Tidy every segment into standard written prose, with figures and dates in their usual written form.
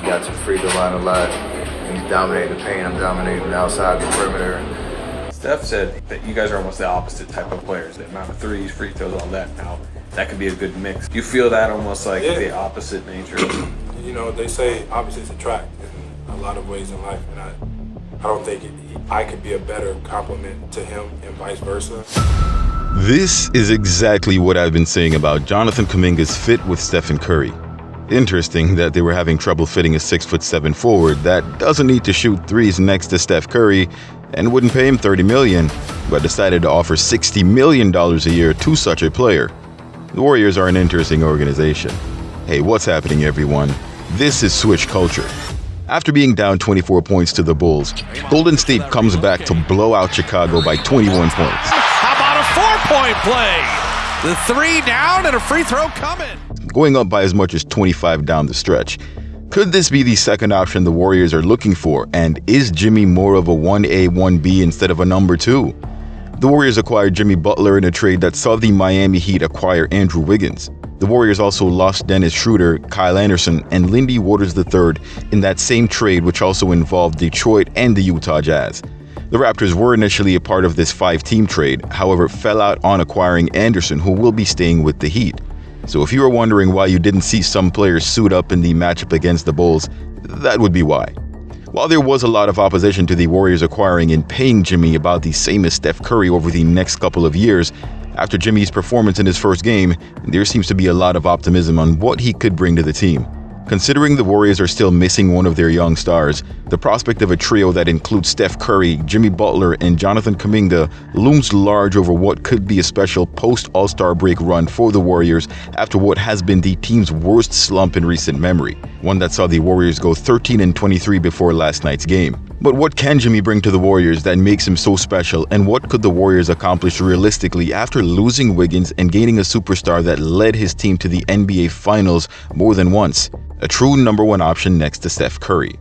got to the free throw line a lot. And he's dominating the paint. I'm dominating outside the perimeter. Steph said that you guys are almost the opposite type of players. The amount of threes, free throws, all that. Now, that could be a good mix. You feel that almost like the opposite nature? You know, they say opposites attract in a lot of ways in life, and I don't think I could be a better complement to him and vice versa. This is exactly what I've been saying about Jonathan Kuminga's fit with Stephen Curry. Interesting that they were having trouble fitting a 6'7" forward that doesn't need to shoot threes next to Steph Curry and wouldn't pay him $30 million, but decided to offer $60 million a year to such a player. The Warriors are an interesting organization. Hey, what's happening, everyone? This is Switch Culture. After being down 24 points to the Bulls, Golden State comes back to blow out Chicago by 21 points. How about a 4-point play? The 3 down and a free throw coming. Going up by as much as 25 down the stretch. Could this be the second option the Warriors are looking for, and is Jimmy more of a 1A, 1B instead of a number 2? The Warriors acquired Jimmy Butler in a trade that saw the Miami Heat acquire Andrew Wiggins. The Warriors also lost Dennis Schroeder, Kyle Anderson, and Lindy Waters III in that same trade, which also involved Detroit and the Utah Jazz. The Raptors were initially a part of this 5-team trade, however fell out on acquiring Anderson, who will be staying with the Heat. So if you were wondering why you didn't see some players suit up in the matchup against the Bulls, that would be why. While there was a lot of opposition to the Warriors acquiring and paying Jimmy about the same as Steph Curry over the next couple of years, after Jimmy's performance in his first game, there seems to be a lot of optimism on what he could bring to the team. Considering the Warriors are still missing one of their young stars, the prospect of a trio that includes Steph Curry, Jimmy Butler, and Jonathan Kuminga looms large over what could be a special post-All-Star break run for the Warriors after what has been the team's worst slump in recent memory, one that saw the Warriors go 13-23 before last night's game. But what can Jimmy bring to the Warriors that makes him so special, and what could the Warriors accomplish realistically after losing Wiggins and gaining a superstar that led his team to the NBA Finals more than once? A true number 1 option next to Steph Curry.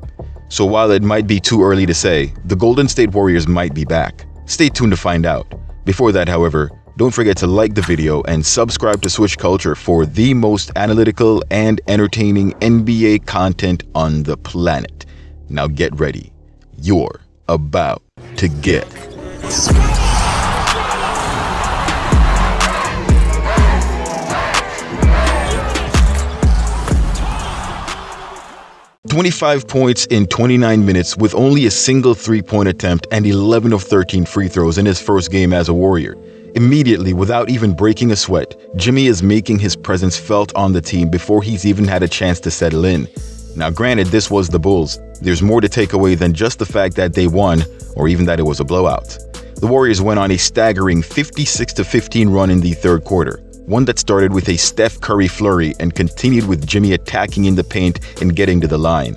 So while it might be too early to say, the Golden State Warriors might be back. Stay tuned to find out. Before that, however, don't forget to like the video and subscribe to Switch Culture for the most analytical and entertaining NBA content on the planet. Now get ready. You're about to get 25 points in 29 minutes with only a single 3-point attempt and 11 of 13 free throws in his first game as a Warrior. Immediately, without even breaking a sweat, Jimmy is making his presence felt on the team before he's even had a chance to settle in. Now granted, this was the Bulls. There's more to take away than just the fact that they won, or even that it was a blowout. The Warriors went on a staggering 56-15 run in the third quarter, one that started with a Steph Curry flurry and continued with Jimmy attacking in the paint and getting to the line.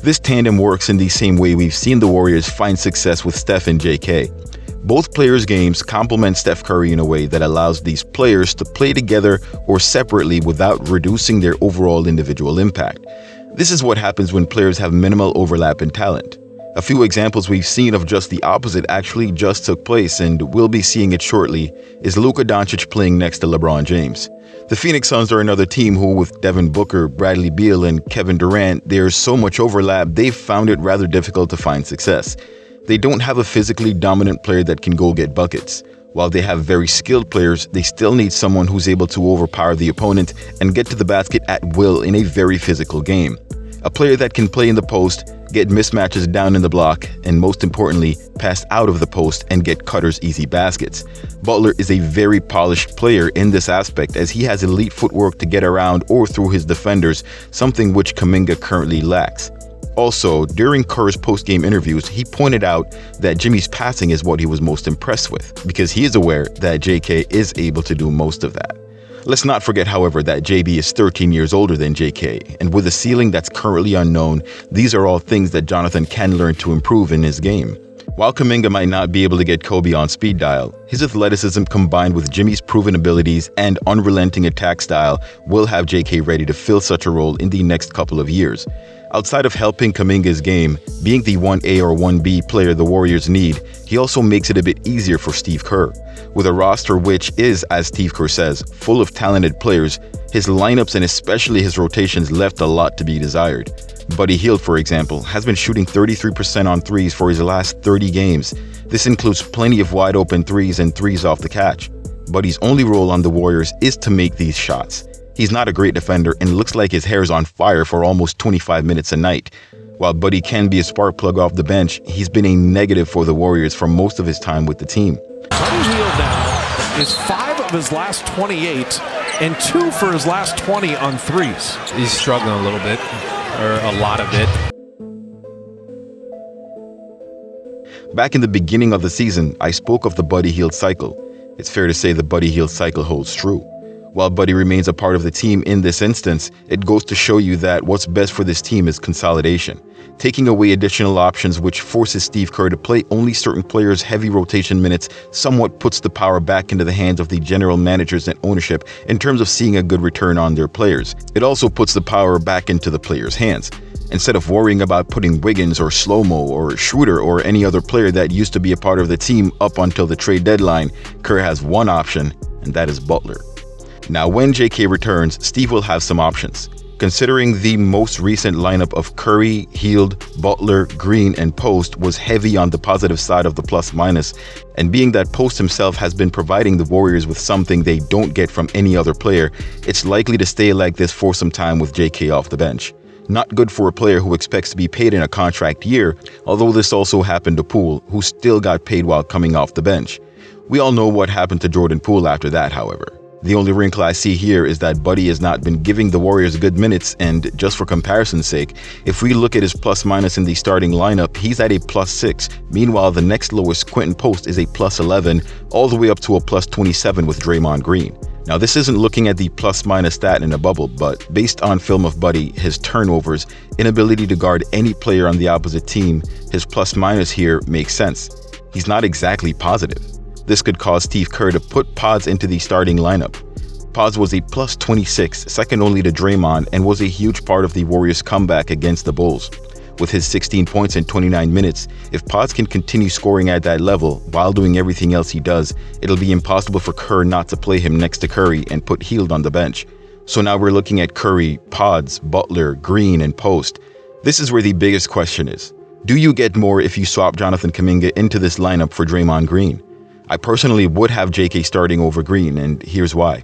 This tandem works in the same way we've seen the Warriors find success with Steph and JK. Both players' games complement Steph Curry in a way that allows these players to play together or separately without reducing their overall individual impact. This is what happens when players have minimal overlap in talent. A few examples we've seen of just the opposite actually just took place, and we'll be seeing it shortly, is Luka Doncic playing next to LeBron James. The Phoenix Suns are another team who, with Devin Booker, Bradley Beal, and Kevin Durant, there's so much overlap they've found it rather difficult to find success. They don't have a physically dominant player that can go get buckets. While they have very skilled players, they still need someone who's able to overpower the opponent and get to the basket at will in a very physical game. A player that can play in the post, get mismatches down in the block, and most importantly, pass out of the post and get Cutter's easy baskets. Butler is a very polished player in this aspect as he has elite footwork to get around or through his defenders, something which Kaminga currently lacks. Also, during Kerr's post-game interviews, he pointed out that Jimmy's passing is what he was most impressed with, because he is aware that JK is able to do most of that. Let's not forget, however, that JB is 13 years older than JK, and with a ceiling that's currently unknown, these are all things that Jonathan can learn to improve in his game. While Kaminga might not be able to get Kobe on speed dial, His athleticism combined with Jimmy's proven abilities and unrelenting attack style will have JK ready to fill such a role in the next couple of years. Outside of helping Kaminga's game, being the 1A or 1B player the Warriors need, he also makes it a bit easier for Steve Kerr. With a roster which is, as Steve Kerr says, full of talented players, his lineups and especially his rotations left a lot to be desired. Buddy Hield, for example, has been shooting 33% on threes for his last 30 games. This includes plenty of wide open threes and threes off the catch. Buddy's only role on the Warriors is to make these shots. He's not a great defender and looks like his hair's on fire for almost 25 minutes a night. While Buddy can be a spark plug off the bench, he's been a negative for the Warriors for most of his time with the team. Buddy Hield now is 5 of his last 28 and 2 for his last 20 on threes. He's struggling a little bit, or a lot of it. Back in the beginning of the season, I spoke of the Buddy Hield cycle. It's fair to say the Buddy Hield cycle holds true. While Buddy remains a part of the team in this instance, it goes to show you that what's best for this team is consolidation. Taking away additional options which forces Steve Kerr to play only certain players' heavy rotation minutes somewhat puts the power back into the hands of the general managers and ownership in terms of seeing a good return on their players. It also puts the power back into the players' hands. Instead of worrying about putting Wiggins or Slow-Mo or Schroeder or any other player that used to be a part of the team up until the trade deadline, Kerr has one option, and that is Butler. Now, when JK returns, Steve will have some options. Considering the most recent lineup of Curry, Hield, Butler, Green, and Post was heavy on the positive side of the plus-minus, and being that Post himself has been providing the Warriors with something they don't get from any other player, it's likely to stay like this for some time with JK off the bench. Not good for a player who expects to be paid in a contract year, although this also happened to Poole, who still got paid while coming off the bench. We all know what happened to Jordan Poole after that, however. The only wrinkle I see here is that Buddy has not been giving the Warriors good minutes, and just for comparison's sake, if we look at his plus-minus in the starting lineup, he's at a +6. Meanwhile, the next lowest, Quentin Post, is a +11, all the way up to a +27 with Draymond Green. Now, this isn't looking at the plus-minus stat in a bubble, but based on film of Buddy, his turnovers, inability to guard any player on the opposite team, his plus-minus here makes sense. He's not exactly positive. This could cause Steve Kerr to put Pods into the starting lineup. Pods was a +26, second only to Draymond, and was a huge part of the Warriors' comeback against the Bulls. With his 16 points in 29 minutes, if Pods can continue scoring at that level while doing everything else he does, it'll be impossible for Kerr not to play him next to Curry and put Hield on the bench. So now we're looking at Curry, Pods, Butler, Green, and Post. This is where the biggest question is. Do you get more if you swap Jonathan Kuminga into this lineup for Draymond Green? I personally would have JK starting over Green, and here's why.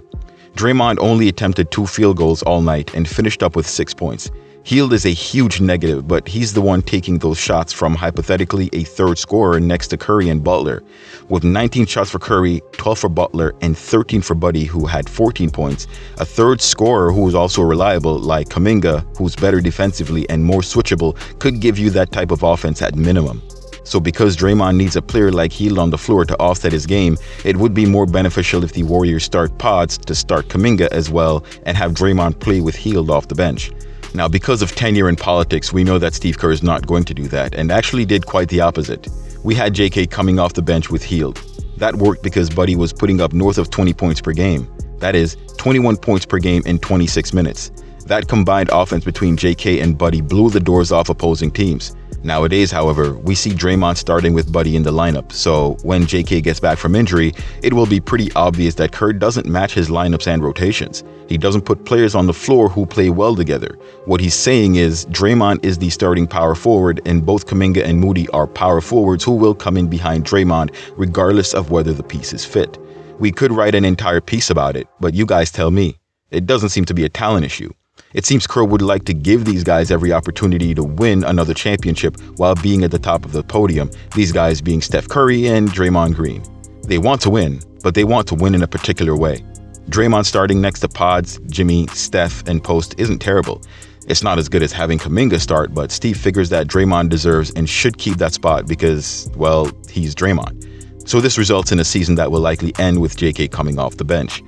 Draymond only attempted 2 field goals all night and finished up with 6 points. Hield is a huge negative, but he's the one taking those shots from hypothetically a third scorer next to Curry and Butler. With 19 shots for Curry, 12 for Butler, and 13 for Buddy, who had 14 points, a third scorer who is also reliable, like Kaminga, who's better defensively and more switchable, could give you that type of offense at minimum. So because Draymond needs a player like Hield on the floor to offset his game, it would be more beneficial if the Warriors start Pods to start Kaminga as well and have Draymond play with Hield off the bench. Now, because of tenure in politics, we know that Steve Kerr is not going to do that, and actually did quite the opposite. We had JK coming off the bench with Hield. That worked because Buddy was putting up north of 20 points per game. That is, 21 points per game in 26 minutes. That combined offense between JK and Buddy blew the doors off opposing teams. Nowadays, however, we see Draymond starting with Buddy in the lineup, so when JK gets back from injury, it will be pretty obvious that Kerr doesn't match his lineups and rotations. He doesn't put players on the floor who play well together. What he's saying is Draymond is the starting power forward, and both Kuminga and Moody are power forwards who will come in behind Draymond regardless of whether the pieces fit. We could write an entire piece about it, but you guys tell me. It doesn't seem to be a talent issue. It seems Kerr would like to give these guys every opportunity to win another championship while being at the top of the podium, these guys being Steph Curry and Draymond Green. They want to win, but they want to win in a particular way. Draymond starting next to Pods, Jimmy, Steph, and Post isn't terrible. It's not as good as having Kaminga start, but Steve figures that Draymond deserves and should keep that spot because, well, he's Draymond. So this results in a season that will likely end with JK coming off the bench.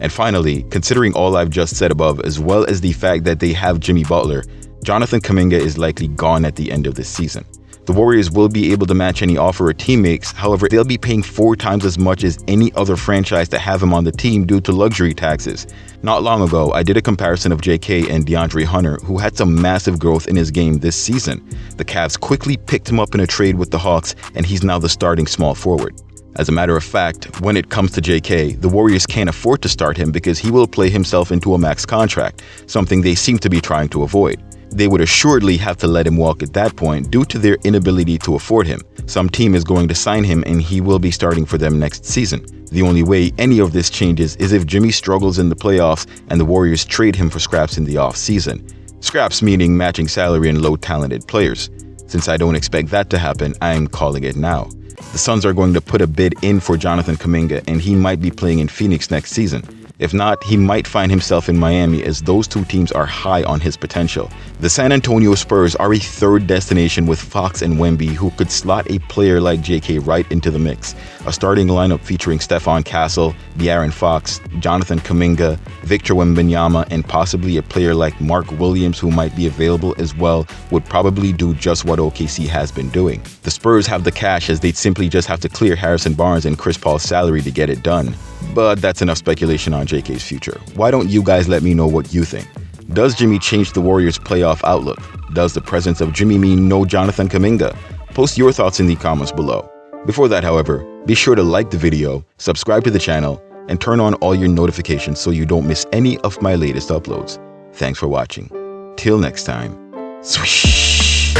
And finally, considering all I've just said above, as well as the fact that they have Jimmy Butler, Jonathan Kuminga is likely gone at the end of this season. The Warriors will be able to match any offer a team makes. However, they'll be paying 4 times as much as any other franchise to have him on the team due to luxury taxes. Not long ago, I did a comparison of JK and DeAndre Hunter, who had some massive growth in his game this season. The Cavs quickly picked him up in a trade with the Hawks, and he's now the starting small forward. As a matter of fact, when it comes to JK, the Warriors can't afford to start him because he will play himself into a max contract, something they seem to be trying to avoid. They would assuredly have to let him walk at that point due to their inability to afford him. Some team is going to sign him and he will be starting for them next season. The only way any of this changes is if Jimmy struggles in the playoffs and the Warriors trade him for scraps in the off-season. Scraps meaning matching salary and low-talented players. Since I don't expect that to happen, I'm calling it now. The Suns are going to put a bid in for Jonathan Kuminga and he might be playing in Phoenix next season. If not, he might find himself in Miami as those two teams are high on his potential. The San Antonio Spurs are a third destination with Fox and Wemby who could slot a player like JK right into the mix. A starting lineup featuring Stephon Castle, De'Aaron Fox, Jonathan Kuminga, Victor Wembanyama, and possibly a player like Mark Williams who might be available as well would probably do just what OKC has been doing. The Spurs have the cash as they'd simply just have to clear Harrison Barnes and Chris Paul's salary to get it done. But that's enough speculation on JK's future. Why don't you guys let me know what you think? Does Jimmy change the Warriors' playoff outlook? Does the presence of Jimmy mean no Jonathan Kuminga? Post your thoughts in the comments below. Before that, however, be sure to like the video, subscribe to the channel, and turn on all your notifications so you don't miss any of my latest uploads. Thanks for watching. Till next time. Swish!